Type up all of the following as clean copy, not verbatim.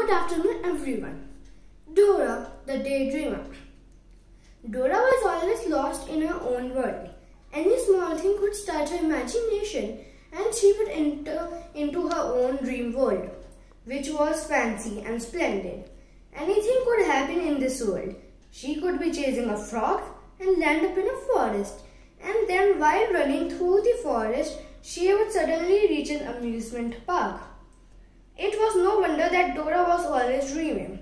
Good afternoon, everyone. Dora, the daydreamer. Dora was always lost in her own world. Any small thing could start her imagination, and she would enter into her own dream world, which was fancy and splendid. Anything could happen in this world. She could be chasing a frog and land up in a forest, and then while running through the forest, she would suddenly reach an amusement park. It was no wonder that Dora was always dreaming.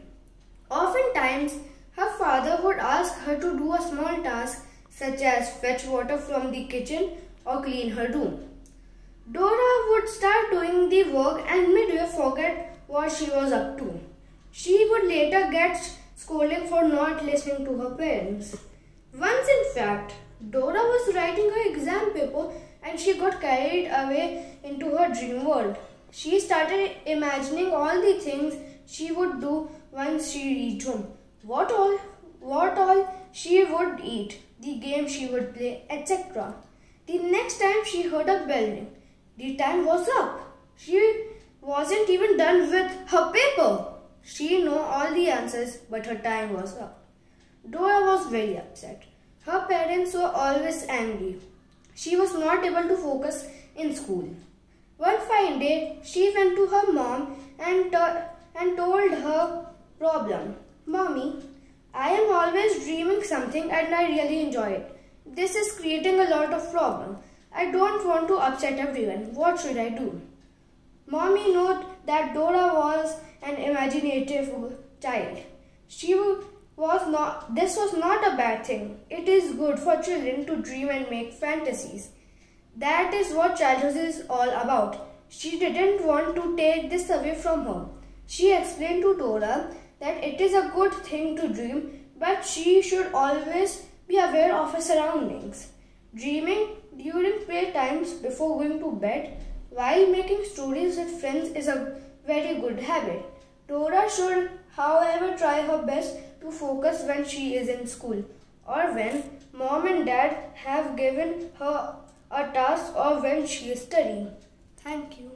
Oftentimes, her father would ask her to do a small task such as fetch water from the kitchen or clean her room. Dora would start doing the work and midway forget what she was up to. She would later get scolding for not listening to her parents. Once, in fact, Dora was writing her exam paper and she got carried away into her dream world. She started imagining all the things she would do once she reached home. What all she would eat, the game she would play, etc. The next time she heard a bell ring, the time was up. She wasn't even done with her paper. She knew all the answers, but her time was up. Dora was very upset. Her parents were always angry. She was not able to focus in school. One fine day, she went to her mom and told her problem. Mommy, I am always dreaming something and I really enjoy it. This is creating a lot of problem. I don't want to upset everyone. What should I do? Mommy knew that Dora was an imaginative child. This was not a bad thing. It is good for children to dream and make fantasies. That is what childhood is all about. She didn't want to take this away from her. She explained to Dora that it is a good thing to dream, but she should always be aware of her surroundings. Dreaming during playtimes before going to bed while making stories with friends is a very good habit. Dora should, however, try her best to focus when she is in school or when mom and dad have given her a task or when she is studying. Thank you.